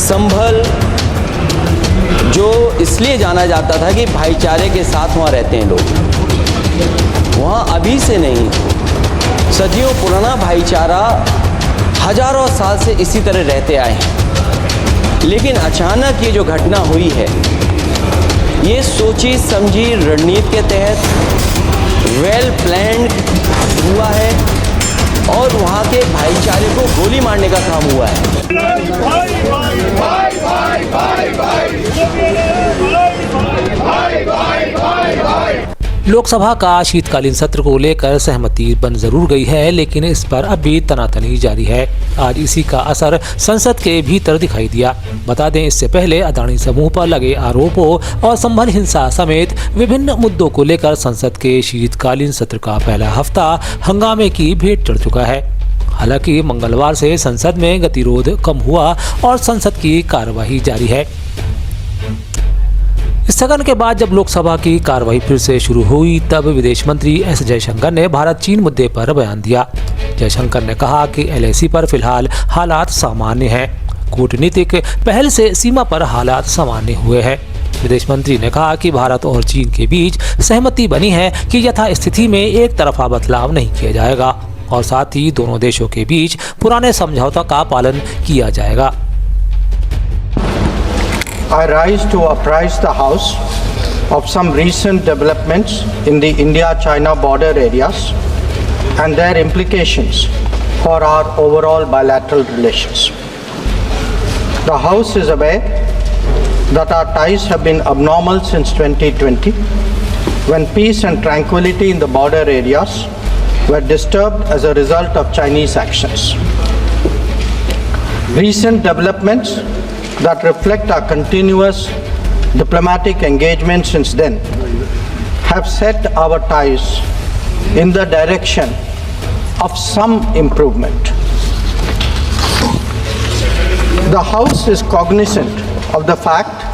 संभल जो इसलिए जाना जाता था कि भाईचारे के साथ वहाँ रहते हैं लोग, वहाँ अभी से नहीं, सदियों पुराना भाईचारा हजारों साल से इसी तरह रहते आए हैं। लेकिन अचानक ये जो घटना हुई है, ये सोची समझी रणनीति के तहत वेल प्लान्ड हुआ है और वहाँ के भाईचारे को गोली मारने का काम हुआ है। लोकसभा का शीतकालीन सत्र को लेकर सहमति बन जरूर गई है, लेकिन इस पर अभी तनातनी जारी है। आज इसी का असर संसद के भीतर दिखाई दिया। बता दें, इससे पहले अदानी समूह पर लगे आरोपों और संभल हिंसा समेत विभिन्न मुद्दों को लेकर संसद के शीतकालीन सत्र का पहला हफ्ता हंगामे की भेंट चढ़ चुका है। हालांकि मंगलवार से संसद में गतिरोध कम हुआ और संसद की कार्यवाही जारी है। स्थगन के बाद जब लोकसभा की कार्रवाई फिर से शुरू हुई, तब विदेश मंत्री एस जयशंकर ने भारत चीन मुद्दे पर बयान दिया। जयशंकर ने कहा कि LAC पर फिलहाल हालात सामान्य हैं। कूटनीतिक पहल से सीमा पर हालात सामान्य हुए हैं। विदेश मंत्री ने कहा कि भारत और चीन के बीच सहमति बनी है कि यथास्थिति में एक तरफा बदलाव नहीं किया जाएगा और साथ ही दोनों देशों के बीच पुराने समझौता का पालन किया जाएगा। I rise to apprise the House of some recent developments in the India-China border areas and their implications for our overall bilateral relations. The House is aware that our ties have been abnormal since 2020, when peace and tranquility in the border areas were disturbed as a result of Chinese actions. Recent developments that reflect our continuous diplomatic engagement since then have set our ties in the direction of some improvement. The House is cognizant of the fact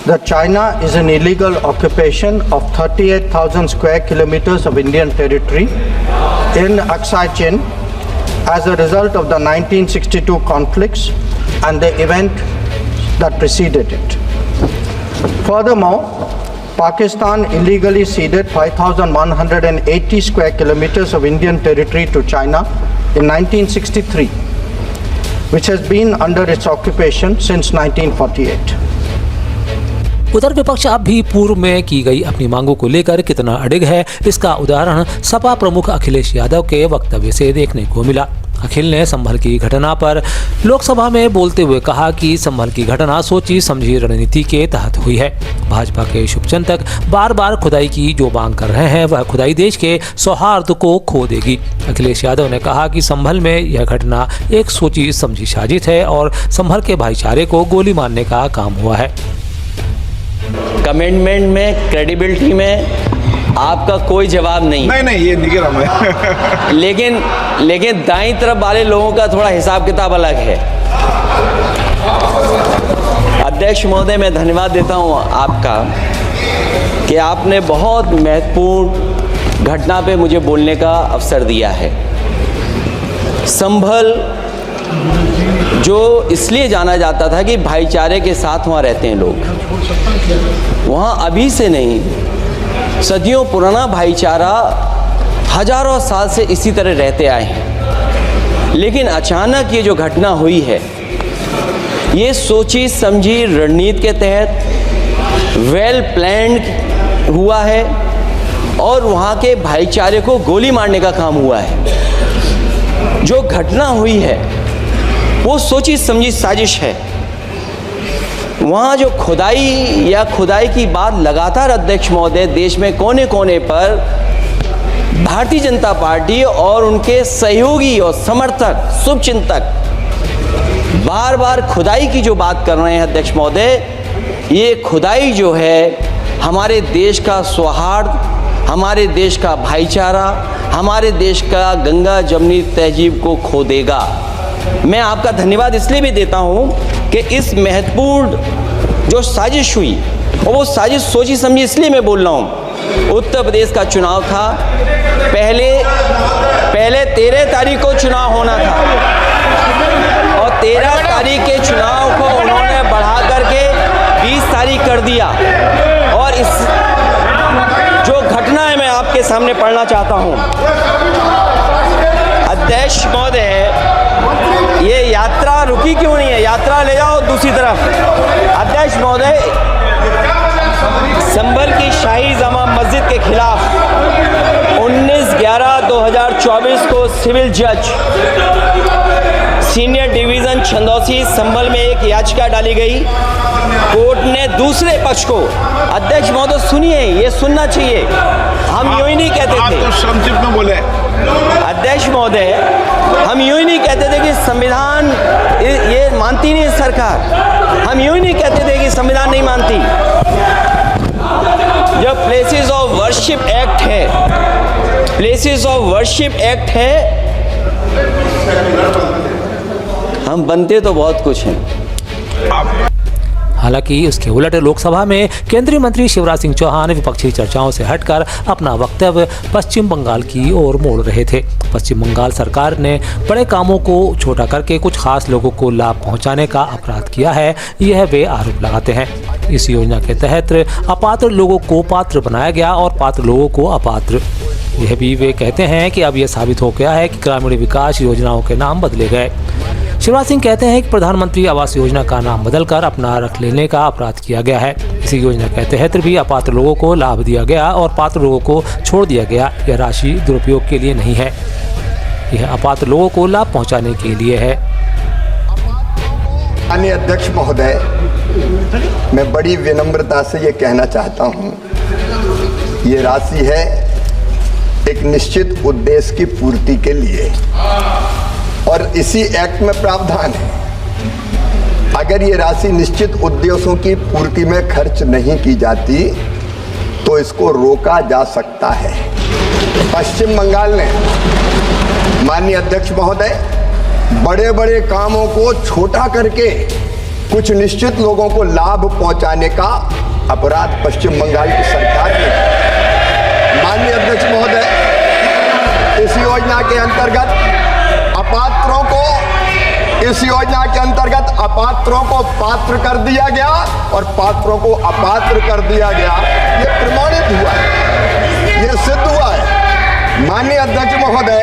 that China is an illegal occupation of 38,000 square kilometers of Indian territory in Aksai Chin as a result of the 1962 conflicts and the event that preceded it. Furthermore, Pakistan illegally ceded 5,180 square kilometers of Indian territory to China in 1963, which has been under its occupation since 1948. उधर विपक्ष अब भी पूर्व में की गई अपनी मांगों को लेकर कितना अडिग है, इसका उदाहरण सपा प्रमुख अखिलेश यादव के वक्तव्य से देखने को मिला। अखिल ने संभल की घटना पर लोकसभा में बोलते हुए कहा कि संभल की घटना सोची समझी रणनीति के तहत हुई है। भाजपा के शुभचिंतक बार बार खुदाई की जो मांग कर रहे हैं, वह खुदाई देश के सौहार्द को खो देगी। अखिलेश यादव ने कहा कि संभल में यह घटना एक सोची समझी साजिश है और संभल के भाईचारे को गोली मारने का काम हुआ है। कमेंटमेंट में, क्रेडिबिलिटी में आपका कोई जवाब नहीं। नहीं, ये दिख रहा मैं। लेकिन दाईं तरफ वाले लोगों का थोड़ा हिसाब किताब अलग है। अध्यक्ष महोदय, मैं धन्यवाद देता हूं आपका कि आपने बहुत महत्वपूर्ण घटना पे मुझे बोलने का अवसर दिया है। संभल जो इसलिए जाना जाता था कि भाईचारे के साथ वहाँ रहते हैं लोग, वहाँ अभी से नहीं, सदियों पुराना भाईचारा हजारों साल से इसी तरह रहते आए हैं। लेकिन अचानक ये जो घटना हुई है, ये सोची समझी रणनीति के तहत वेल प्लान्ड हुआ है और वहाँ के भाईचारे को गोली मारने का काम हुआ है। जो घटना हुई है वो सोची समझी साजिश है। वहाँ जो खुदाई की बात लगातार अध्यक्ष महोदय देश में कोने कोने पर भारतीय जनता पार्टी और उनके सहयोगी और समर्थक शुभचिंतक बार बार खुदाई की जो बात कर रहे हैं अध्यक्ष महोदय, ये खुदाई जो है हमारे देश का सौहार्द, हमारे देश का भाईचारा, हमारे देश का गंगा जमनी तहजीब को खो देगा। मैं आपका धन्यवाद इसलिए भी देता हूं कि इस महत्वपूर्ण जो साजिश हुई, और वो साजिश सोची समझी इसलिए मैं बोल रहा हूं। उत्तर प्रदेश का चुनाव था, पहले 13 तारीख को चुनाव होना था और 13 तारीख के चुनाव को उन्होंने सामने पढ़ना चाहता हूं। अध्यक्ष महोदय, ये यात्रा रुकी क्यों नहीं है? यात्रा ले जाओ दूसरी तरफ। अध्यक्ष महोदय, संभल की शाही जामा मस्जिद के खिलाफ 19/11/2024 को सिविल जज सीनियर डिवीज़न छंदौसी संभल में एक याचिका डाली गई। कोर्ट ने दूसरे पक्ष को, अध्यक्ष महोदय सुनिए, ये सुनना चाहिए, हम यूं ही नहीं कहते आप थे। तो संक्षिप्त में बोले। अध्यक्ष महोदय, हम यूं ही नहीं कहते थे कि संविधान ये मानती नहीं सरकार। हम यूं ही नहीं कहते थे कि संविधान नहीं मानती। जब प्लेसेस ऑफ वर्शिप एक्ट है, प्लेसेस ऑफ वर्शिप एक्ट है, हम बनते तो बहुत कुछ हैं। हालांकि उसके उलट लोकसभा में केंद्रीय मंत्री शिवराज सिंह चौहान विपक्षी चर्चाओं से हटकर अपना वक्तव्य पश्चिम बंगाल की ओर मोड़ रहे थे। पश्चिम बंगाल सरकार ने बड़े कामों को छोटा करके कुछ खास लोगों को लाभ पहुंचाने का अपराध किया है, यह वे आरोप लगाते हैं। इस योजना के तहत अपात्र लोगों को पात्र बनाया गया और पात्र लोगों को अपात्र। यह भी वे कहते हैं कि अब यह साबित हो गया है कि ग्रामीण विकास योजनाओं के नाम बदले गए। शिवराज सिंह कहते हैं कि प्रधानमंत्री आवास योजना का नाम बदलकर अपना रख लेने का अपराध किया गया है। इसी योजना के तहत भी अपात्र लोगों को लाभ दिया गया और पात्र लोगों को छोड़ दिया गया। यह राशि दुरुपयोग के लिए नहीं है, यह अपात्र लोगों को लाभ पहुंचाने के लिए है। माननीय अध्यक्ष महोदय, मैं बड़ी विनम्रता से ये कहना चाहता हूँ, ये राशि है एक निश्चित उद्देश्य की पूर्ति के लिए और इसी एक्ट में प्रावधान है। अगर ये राशि निश्चित उद्देश्यों की पूर्ति में खर्च नहीं की जाती तो इसको रोका जा सकता है। पश्चिम बंगाल ने, माननीय अध्यक्ष महोदय, बड़े बड़े कामों को छोटा करके कुछ निश्चित लोगों को लाभ पहुंचाने का अपराध पश्चिम बंगाल की सरकार ने। माननीय अध्यक्ष महोदय, इस योजना के अंतर्गत अपात्रों को, इस योजना के अंतर्गत अपात्रों को पात्र कर दिया गया और पात्रों को अपात्र कर दिया गया। ये प्रमाणित हुआ है, ये सिद्ध हुआ है। माननीय अध्यक्ष महोदय,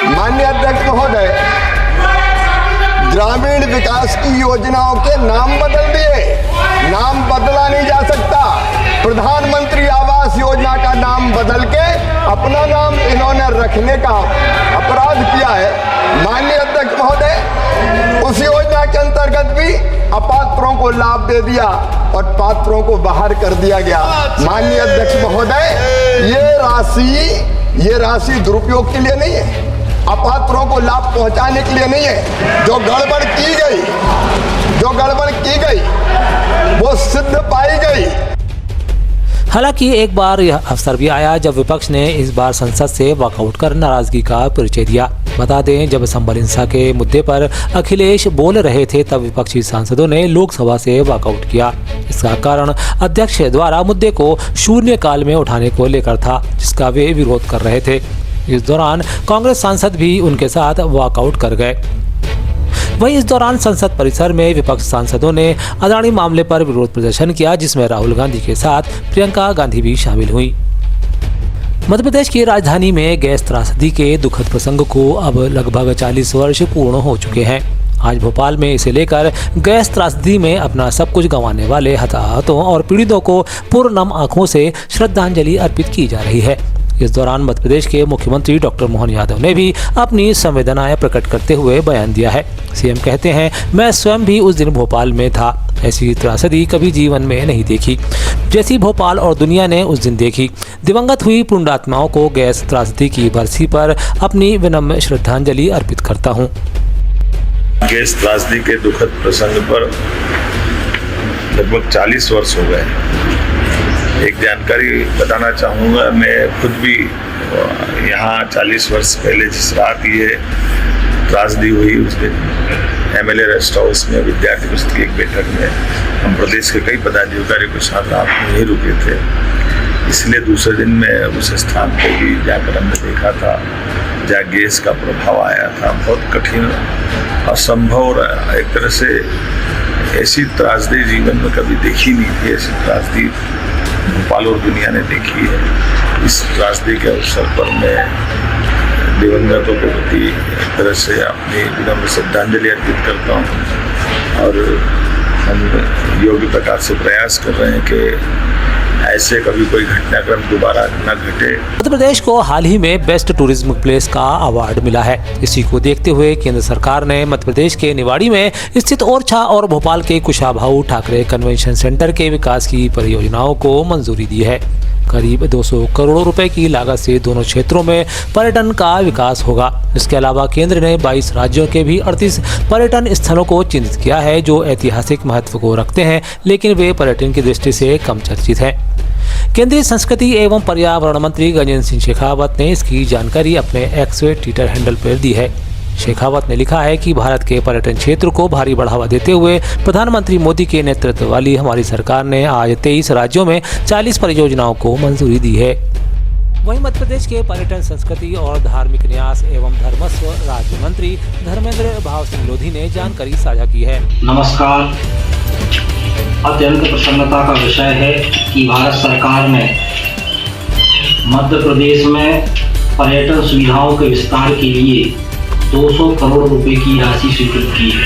माननीय अध्यक्ष महोदय, ग्रामीण विकास की योजनाओं के नाम बदल दिए। नाम बदला नहीं जा सकता। प्रधानमंत्री आवास योजना का नाम बदल के अपना नाम इन्होंने रखने का अपराध किया है। माननीय अध्यक्ष महोदय, उस योजना के अंतर्गत भी अपात्रों को लाभ दे दिया और पात्रों को बाहर कर दिया गया। माननीय अध्यक्ष महोदय, ये राशि दुरुपयोग के लिए नहीं है, अपात्रों को लाभ पहुंचाने के लिए नहीं है। जो गड़बड़ की गई वो सिद्ध पाई गई। हालांकि एक बार यह अवसर भी आया जब विपक्ष ने इस बार संसद से वॉकआउट कर नाराजगी का परिचय दिया। बता दें, जब संबल हिंसा के मुद्दे पर अखिलेश बोल रहे थे तब विपक्षी सांसदों ने लोकसभा से वॉकआउट किया। इसका कारण अध्यक्ष द्वारा मुद्दे को शून्यकाल में उठाने को लेकर था, जिसका वे विरोध कर रहे थे। इस दौरान कांग्रेस सांसद भी उनके साथ वॉकआउट कर गए। वहीं इस दौरान संसद परिसर में विपक्ष सांसदों ने अदानी मामले पर विरोध प्रदर्शन किया, जिसमें राहुल गांधी के साथ प्रियंका गांधी भी शामिल हुई। मध्य प्रदेश की राजधानी में गैस त्रासदी के दुखद प्रसंग को अब लगभग 40 वर्ष पूर्ण हो चुके हैं। आज भोपाल में इसे लेकर गैस त्रासदी में अपना सब कुछ गंवाने वाले हताहतों और पीड़ितों को पुरनम आंखों से श्रद्धांजलि अर्पित की जा रही है। इस दौरान मध्य प्रदेश के मुख्यमंत्री डॉक्टर मोहन यादव ने भी अपनी संवेदनाएं प्रकट करते हुए बयान दिया है। सीएम कहते हैं, मैं स्वयं भी उस दिन भोपाल में था। ऐसी त्रासदी कभी जीवन में नहीं देखी जैसी भोपाल और दुनिया ने उस दिन देखी। दिवंगत हुई पुण्यात्माओं को गैस त्रासदी की बरसी पर अपनी विनम्र श्रद्धांजलि अर्पित करता हूँ। गैस त्रासदी के दुखद प्रसंग पर लगभग 40 वर्ष हो गए। एक जानकारी बताना चाहूँगा, मैं खुद भी यहाँ 40 वर्ष पहले जिस रात ये त्रासदी हुई उस दिन MLA रेस्ट हाउस में विद्यार्थी परिषद की एक बैठक में हम प्रदेश के कई पदाधिकारियों के साथ रात में ही रुके थे। इसलिए दूसरे दिन मैं उस स्थान पर भी जाकर हमने देखा था जहाँ गैस का प्रभाव आया था। बहुत कठिन, असंभव, एक तरह से ऐसी त्रासदी जीवन में कभी देखी नहीं थी। ऐसी त्रासदी भोपाल और दुनिया ने देखी है। इस त्रासदी के अवसर पर मैं दिवंगतों के प्रति एक तरह से अपनी विनम्र श्रद्धांजलि अर्पित करता हूँ और हम योग्य प्रकार से प्रयास कर रहे हैं कि ऐसे कभी कोई घटनाक्रम दोबारा न घटे। मध्य प्रदेश को हाल ही में बेस्ट टूरिज्म प्लेस का अवार्ड मिला है। इसी को देखते हुए केंद्र सरकार ने मध्य प्रदेश के निवाड़ी में स्थित ओरछा और भोपाल के कुशाभाऊ ठाकरे कन्वेंशन सेंटर के विकास की परियोजनाओं को मंजूरी दी है। करीब 200 करोड़ रुपए की लागत से दोनों क्षेत्रों में पर्यटन का विकास होगा। इसके अलावा केंद्र ने 22 राज्यों के भी 38 पर्यटन स्थलों को चिन्हित किया है जो ऐतिहासिक महत्व को रखते हैं, लेकिन वे पर्यटन की दृष्टि से कम चर्चित हैं। केंद्रीय संस्कृति एवं पर्यावरण मंत्री गजेंद्र सिंह शेखावत ने इसकी जानकारी अपने एक्स ट्विटर हैंडल पर दी है। शेखावत ने लिखा है कि भारत के पर्यटन क्षेत्र को भारी बढ़ावा देते हुए प्रधानमंत्री मोदी के नेतृत्व वाली हमारी सरकार ने आज 23 राज्यों में 40 परियोजनाओं को मंजूरी दी है। वहीं मध्य प्रदेश के पर्यटन, संस्कृति और धार्मिक न्यास एवं धर्मस्व राज्य मंत्री धर्मेंद्र भाव सिंह लोधी ने जानकारी साझा की है। नमस्कार। अत्यंत प्रसन्नता का विषय है कि भारत सरकार ने मध्य प्रदेश में पर्यटन सुविधाओं के विस्तार के लिए 200 करोड़ रुपए की राशि स्वीकृत की है।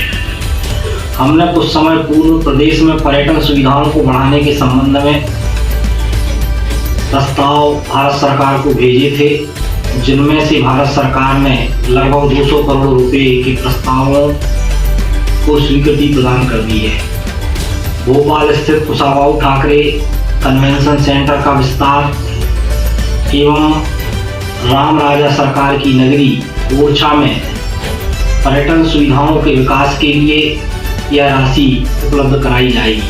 हमने कुछ समय पूर्व प्रदेश में पर्यटन सुविधाओं को बढ़ाने के संबंध में प्रस्ताव भारत सरकार को भेजे थे, जिनमें से भारत सरकार ने लगभग 200 करोड़ रुपए के प्रस्तावों को स्वीकृति प्रदान कर दी है। भोपाल स्थित कुशाभाऊ ठाकरे कन्वेंशन सेंटर का विस्तार एवं राम राजा सरकार की नगरी ओरछा में पर्यटन सुविधाओं के विकास के लिए यह राशि उपलब्ध कराई जाएगी।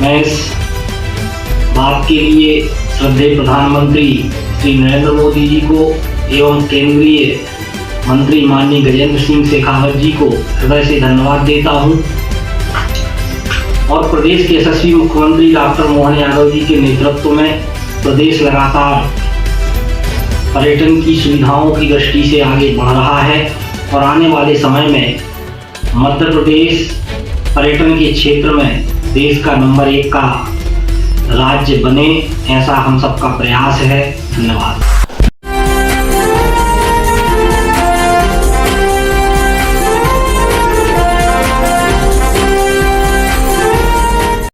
मैं इस बात के लिए श्रद्धेय प्रधानमंत्री श्री नरेंद्र मोदी जी को एवं केंद्रीय मंत्री माननीय गजेंद्र सिंह शेखावत जी को हृदय से धन्यवाद देता हूं और प्रदेश के यशस्वी मुख्यमंत्री डॉक्टर मोहन यादव जी के नेतृत्व में प्रदेश लगातार पर्यटन की सुविधाओं की दृष्टि से आगे बढ़ रहा है और आने वाले समय में मध्य प्रदेश पर्यटन के क्षेत्र में देश का नंबर 1 का राज्य बने, ऐसा हम सबका प्रयास है। धन्यवाद।